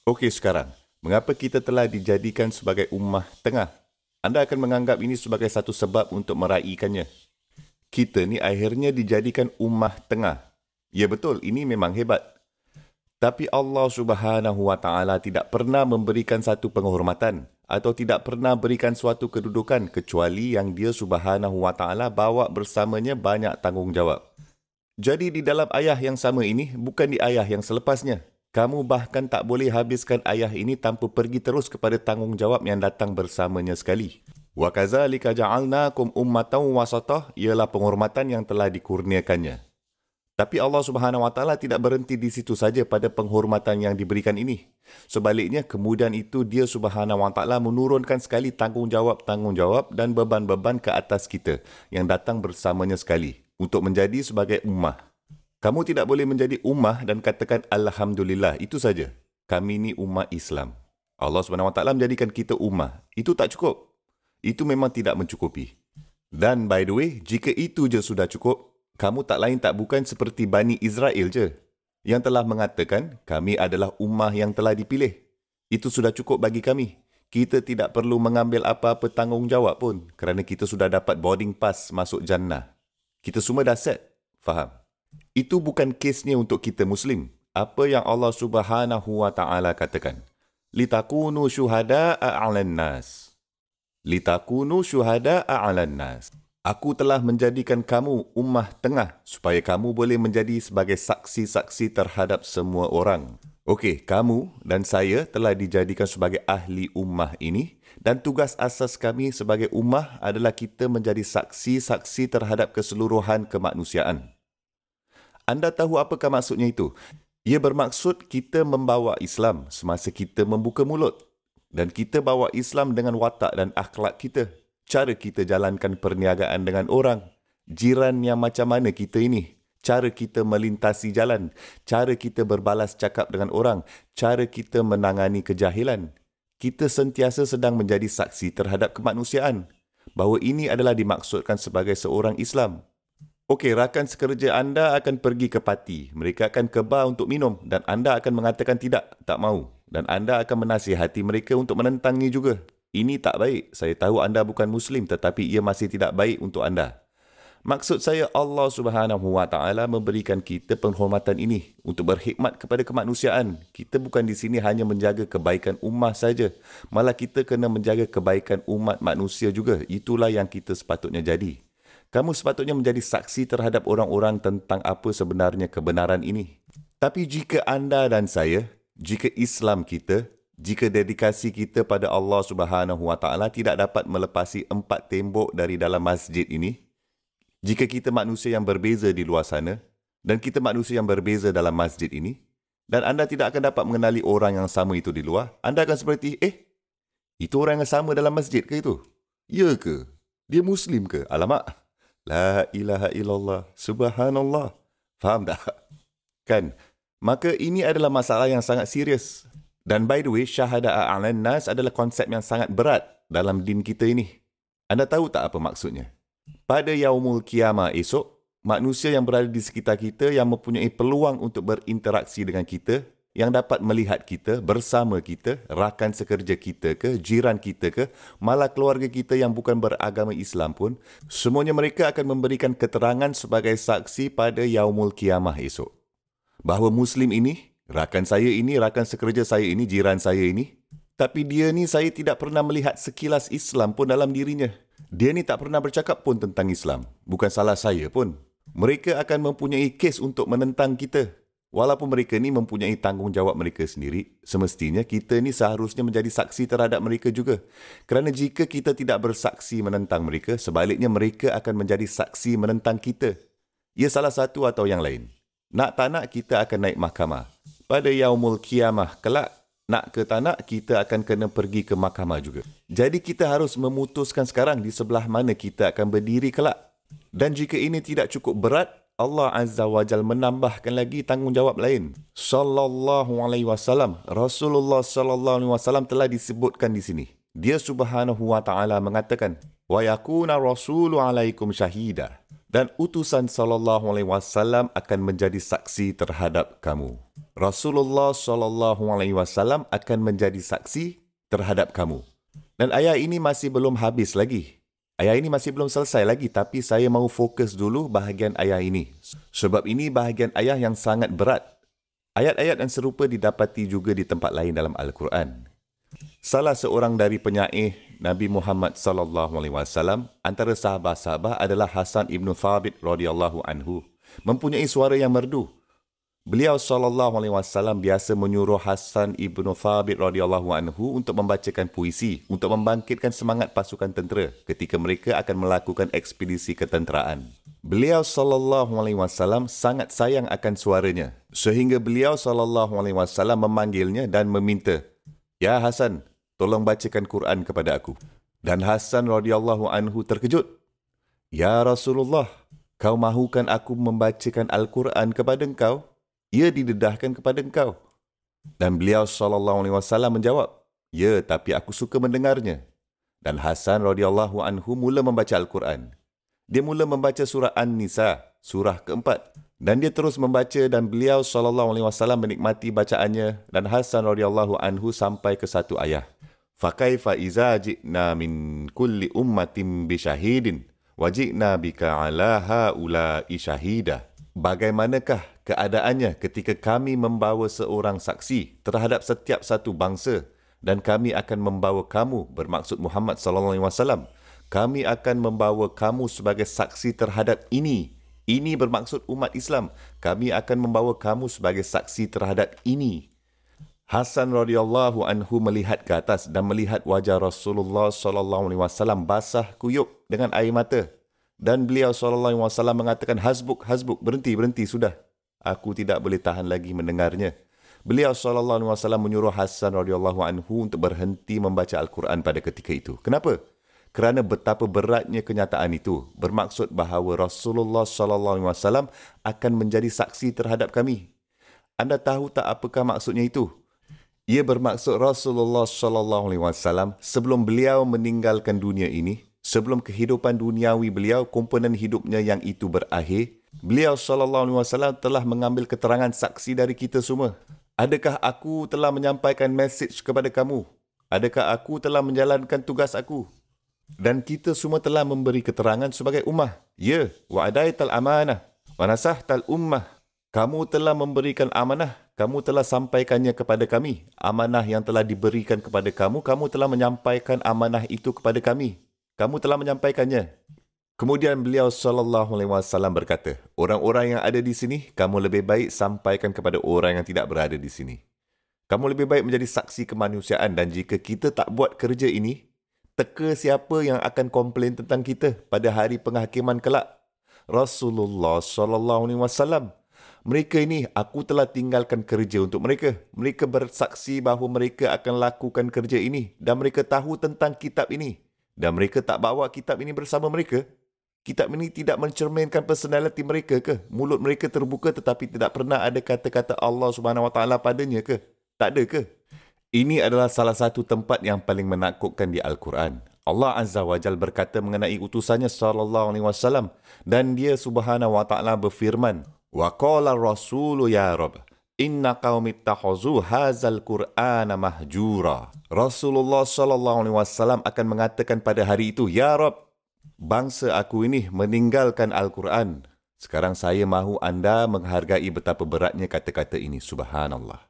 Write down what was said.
Okey sekarang, mengapa kita telah dijadikan sebagai ummah tengah? Anda akan menganggap ini sebagai satu sebab untuk meraihkannya. Kita ni akhirnya dijadikan ummah tengah. Ya betul, ini memang hebat. Tapi Allah Subhanahu Wa Taala tidak pernah memberikan satu penghormatan atau tidak pernah berikan suatu kedudukan kecuali yang Dia Subhanahu Wa Taala bawa bersamanya banyak tanggungjawab. Jadi di dalam ayah yang sama ini, bukan di ayah yang selepasnya. Kamu bahkan tak boleh habiskan ayah ini tanpa pergi terus kepada tanggungjawab yang datang bersamanya sekali. Wa kadzalika ja'alnakum ummatan wasatah ialah penghormatan yang telah dikurniakannya. Tapi Allah Subhanahu Wa Taala tidak berhenti di situ saja pada penghormatan yang diberikan ini. Sebaliknya, kemudian itu Dia Subhanahu Wa Taala menurunkan sekali tanggungjawab dan beban-beban ke atas kita yang datang bersamanya sekali untuk menjadi sebagai ummah. Kamu tidak boleh menjadi ummah dan katakan Alhamdulillah, itu saja. Kami ni ummah Islam. Allah Subhanahu Wa Taala menjadikan kita ummah. Itu tak cukup. Itu memang tidak mencukupi. Dan by the way, jika itu je sudah cukup, kamu tak lain tak bukan seperti Bani Israel je, yang telah mengatakan kami adalah ummah yang telah dipilih. Itu sudah cukup bagi kami. Kita tidak perlu mengambil apa-apa tanggungjawab pun kerana kita sudah dapat boarding pass masuk jannah. Kita semua dah set. Faham? Itu bukan kesnya untuk kita Muslim. Apa yang Allah Subhanahu Wa Taala katakan. Litakunu syuhada'a 'alan nas. Litakunu syuhada'a 'alan nas. Aku telah menjadikan kamu ummah tengah supaya kamu boleh menjadi sebagai saksi-saksi terhadap semua orang. Okey, kamu dan saya telah dijadikan sebagai ahli ummah ini dan tugas asas kami sebagai ummah adalah kita menjadi saksi-saksi terhadap keseluruhan kemanusiaan. Anda tahu apakah maksudnya itu? Ia bermaksud kita membawa Islam semasa kita membuka mulut. Dan kita bawa Islam dengan watak dan akhlak kita. Cara kita jalankan perniagaan dengan orang. Jiran yang macam mana kita ini. Cara kita melintasi jalan. Cara kita berbalas cakap dengan orang. Cara kita menangani kejahilan. Kita sentiasa sedang menjadi saksi terhadap kemanusiaan. Bahawa ini adalah dimaksudkan sebagai seorang Islam. Okey, rakan sekerja anda akan pergi ke parti. Mereka akan ke bar untuk minum dan anda akan mengatakan tidak, tak mahu. Dan anda akan menasihati mereka untuk menentangnya juga. Ini tak baik. Saya tahu anda bukan Muslim tetapi ia masih tidak baik untuk anda. Maksud saya Allah Subhanahu Wa Taala memberikan kita penghormatan ini untuk berkhidmat kepada kemanusiaan. Kita bukan di sini hanya menjaga kebaikan ummah saja. Malah kita kena menjaga kebaikan umat manusia juga. Itulah yang kita sepatutnya jadi. Kamu sepatutnya menjadi saksi terhadap orang-orang tentang apa sebenarnya kebenaran ini. Tapi jika anda dan saya, jika Islam kita, jika dedikasi kita pada Allah Subhanahu Wa Taala tidak dapat melepasi 4 tembok dari dalam masjid ini, jika kita manusia yang berbeza di luar sana dan kita manusia yang berbeza dalam masjid ini, dan anda tidak akan dapat mengenali orang yang sama itu di luar, anda akan seperti, itu orang yang sama dalam masjid ke itu? Ya ke? Dia Muslim ke? Alamak. La ilaha illallah. Subhanallah. Faham tak? Kan? Maka ini adalah masalah yang sangat serius. Dan by the way, syahada'a 'alan nas adalah konsep yang sangat berat dalam din kita ini. Anda tahu tak apa maksudnya? Pada yaumul qiyamah esok, manusia yang berada di sekitar kita yang mempunyai peluang untuk berinteraksi dengan kita, yang dapat melihat kita, bersama kita, rakan sekerja kita ke, jiran kita ke, malah keluarga kita yang bukan beragama Islam pun, semuanya mereka akan memberikan keterangan sebagai saksi pada yaumul qiyamah esok. Bahawa Muslim ini, rakan saya ini, rakan sekerja saya ini, jiran saya ini, tapi dia ni saya tidak pernah melihat sekilas Islam pun dalam dirinya. Dia ni tak pernah bercakap pun tentang Islam. Bukan salah saya pun. Mereka akan mempunyai kes untuk menentang kita. Walaupun mereka ni mempunyai tanggungjawab mereka sendiri, semestinya kita ni seharusnya menjadi saksi terhadap mereka juga. Kerana jika kita tidak bersaksi menentang mereka, sebaliknya mereka akan menjadi saksi menentang kita. Ia salah satu atau yang lain. Nak tak nak kita akan naik mahkamah. Pada yaumul qiyamah kelak, nak ke tak nak kita akan kena pergi ke mahkamah juga. Jadi kita harus memutuskan sekarang di sebelah mana kita akan berdiri kelak. Dan jika ini tidak cukup berat, Allah Azza wa Jal menambahkan lagi tanggungjawab lain. Sallallahu alaihi wasallam, Rasulullah sallallahu alaihi wasallam telah disebutkan di sini. Dia Subhanahu wa Taala mengatakan, "Wa yakuna rasulu alaikum syahida." Dan utusan sallallahu alaihi wasallam akan menjadi saksi terhadap kamu. Rasulullah SAW akan menjadi saksi terhadap kamu. Dan ayat ini masih belum habis lagi. Ayat ini masih belum selesai lagi, tapi saya mahu fokus dulu bahagian ayat ini. Sebab ini bahagian ayat yang sangat berat. Ayat-ayat yang serupa didapati juga di tempat lain dalam Al-Quran. Salah seorang dari penyair Nabi Muhammad SAW antara sahabat-sahabat adalah Hasan ibn Thabit radhiyallahu anhu. Mempunyai suara yang merdu. Beliau SAW biasa menyuruh Hasan ibn Thabit radhiyallahu anhu untuk membacakan puisi untuk membangkitkan semangat pasukan tentera ketika mereka akan melakukan ekspedisi ketenteraan. Beliau SAW sangat sayang akan suaranya sehingga beliau SAW memanggilnya dan meminta, "Ya Hasan, tolong bacakan Quran kepada aku." Dan Hasan radhiyallahu anhu terkejut. "Ya Rasulullah, kau mahukan aku membacakan Al-Quran kepada engkau? Ia didedahkan kepada engkau." Dan beliau SAW menjawab, "Ya, tapi aku suka mendengarnya." Dan Hasan radhiyallahu anhu mula membaca Al-Quran. Dia mula membaca surah An-Nisa, surah keempat. Dan dia terus membaca dan beliau SAW menikmati bacaannya dan Hasan radhiyallahu anhu sampai ke satu ayat. "Fakaifa iza ji'na min kulli ummatin bisyahidin wa ji'na bika ala haula'i syahida." Bagaimanakah keadaannya ketika kami membawa seorang saksi terhadap setiap satu bangsa dan kami akan membawa kamu, bermaksud Muhammad SAW, kami akan membawa kamu sebagai saksi terhadap ini. Ini bermaksud umat Islam. Kami akan membawa kamu sebagai saksi terhadap ini. Hasan radhiyallahu anhu melihat ke atas dan melihat wajah Rasulullah SAW basah kuyup dengan air mata. Dan beliau SAW mengatakan, "Hasbuk, hasbuk, berhenti, sudah. Aku tidak boleh tahan lagi mendengarnya." Beliau SAW menyuruh Hasan radhiyallahu anhu untuk berhenti membaca Al-Quran pada ketika itu. Kenapa? Kerana betapa beratnya kenyataan itu. Bermaksud bahawa Rasulullah SAW akan menjadi saksi terhadap kami. Anda tahu tak apakah maksudnya itu? Ia bermaksud Rasulullah SAW sebelum beliau meninggalkan dunia ini, sebelum kehidupan duniawi beliau, komponen hidupnya yang itu berakhir, beliau SAW telah mengambil keterangan saksi dari kita semua. Adakah aku telah menyampaikan mesej kepada kamu? Adakah aku telah menjalankan tugas aku? Dan kita semua telah memberi keterangan sebagai ummah. Ya, wa adaital amanah, wa nasahtal ummah. Kamu telah memberikan amanah, kamu telah sampaikannya kepada kami. Amanah yang telah diberikan kepada kamu, kamu telah menyampaikan amanah itu kepada kami. Kamu telah menyampaikannya. Kemudian beliau SAW berkata, "Orang-orang yang ada di sini, kamu lebih baik sampaikan kepada orang yang tidak berada di sini. Kamu lebih baik menjadi saksi kemanusiaan dan jika kita tak buat kerja ini, teka siapa yang akan komplain tentang kita pada hari penghakiman kelak?" Rasulullah SAW. Mereka ini, aku telah tinggalkan kerja untuk mereka. Mereka bersaksi bahawa mereka akan lakukan kerja ini dan mereka tahu tentang kitab ini. Dan mereka tak bawa kitab ini bersama mereka. Kitab ini tidak mencerminkan personaliti mereka ke? Mulut mereka terbuka tetapi tidak pernah ada kata-kata Allah SWT padanya ke? Tak ada ke? Ini adalah salah satu tempat yang paling menakutkan di Al-Quran. Allah Azza wa Jal berkata mengenai utusannya SAW dan dia Subhanahu wa Ta'ala berfirman, "Wa qala rasulu ya Rabb, inna qaumi ittakhadhu hadzal Qur'ana mahjura." Rasulullah SAW akan mengatakan pada hari itu, "Ya Rabb, bangsa aku ini meninggalkan Al-Quran. Sekarang saya mahu anda menghargai betapa beratnya kata-kata ini." Subhanallah.